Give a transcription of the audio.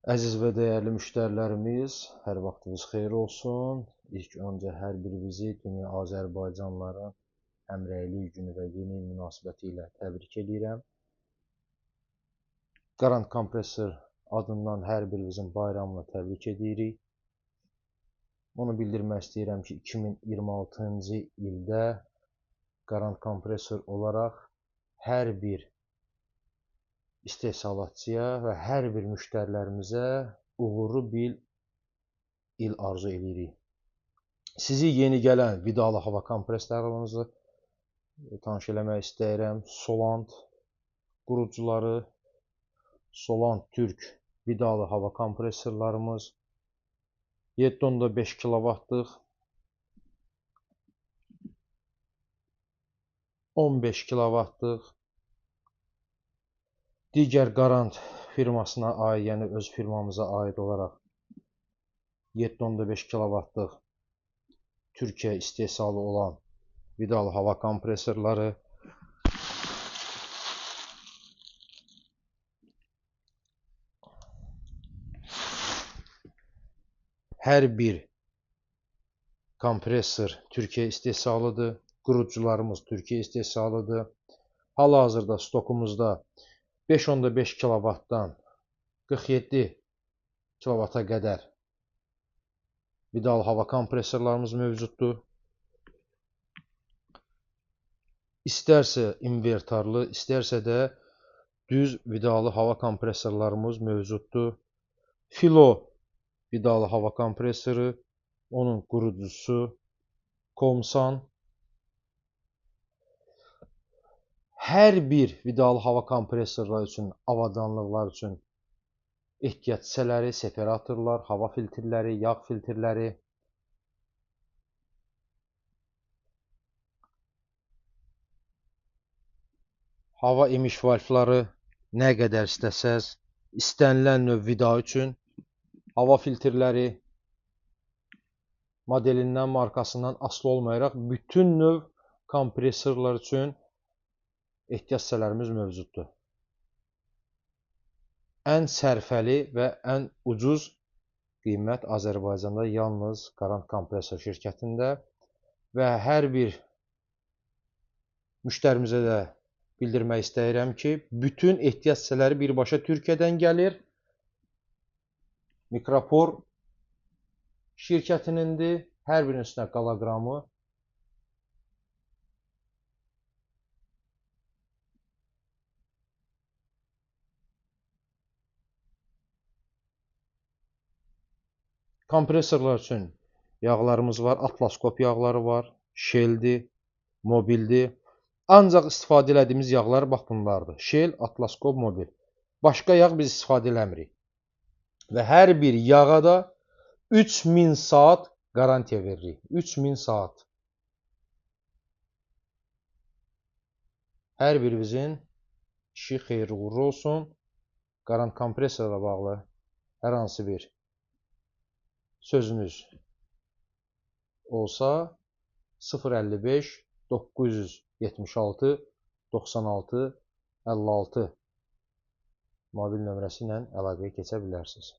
Əziz və dəyərli müştərilərimiz, hər vaxtınız xeyir olsun. İlk öncə hər birinizi dünya Azərbaycanlıların Həmrəylik günü və yeni il münasibəti ilə təbrik edirəm. Qarant Kompresor adından hər birinizin bayramını təbrik edirik. Onu bildirmək istəyirəm ki, 2026-cı ildə Qarant Kompresor olaraq hər bir istehsalatçıya və hər bir müştərilərimizə uğurlu bir il arzu edirik. Sizi yeni gələn vidalı hava kompressorlarımızı tanış eləmək istəyirəm. Solant qurucuları, Solant Türk vidalı hava kompressorlarımız 7.5 kW-lıq 15 kW-lıq digər Qarant firmasına aid, yəni öz firmamıza aid olaraq 7.5 kW-lıq Türkiyə istehsalı olan vidalı hava kompressorları, hər bir kompresor Türkiyə istehsalıdır, qurucularımız Türkiyə istehsalıdır. Hal-hazırda stokumuzda 5.5 kW-dan 47 kW-a qədər vidalı hava kompressorlarımız mövcuddur. İstərsə invertorlu, istərsə də düz vidalı hava kompressorlarımız mövcuddur. Filo vidalı hava kompressoru, onun qurucusu Komsan. Hər bir vidalı hava kompressorlar üçün, avadanlıqlar üçün ehtiyat hissələri, separatorlar, hava filtrləri, yağ filtrləri, hava emiş valfları nə qədər istəsəz, istənilən növ vida üçün hava filtrləri, modelindən, markasından asılı olmayaraq bütün növ kompressorlar üçün ehtiyat hissələrimiz mövcuddur. Ən sərfəli və ən ucuz qiymət Azərbaycanda yalnız Qarant Kompresor şirkətində və hər bir müştərimizə də bildirmək istəyirəm ki, bütün ehtiyat hissələri birbaşa Türkiyədən gəlir. Mikropor şirkətinindir. Hər birinin üstünə qoloqramı kompressorlar üçün yağlarımız var, atlaskop yağları var, Shell'dir, mobildir. Ancaq istifadə etdiyimiz yağlar bax bunlardır. Shell, atlaskop, mobil. Başqa yağ biz istifadə eləmirik. Və hər bir yağa da 3000 saat qarantiya veririk. 3000 saat. Hər birimizin işi xeyirli uğurlu olsun. Qarant kompressorla bağlı hər hansı bir sözünüz olsa 055 976 96 56 mobil nömrəsi ilə əlaqəyə keçə bilərsiniz.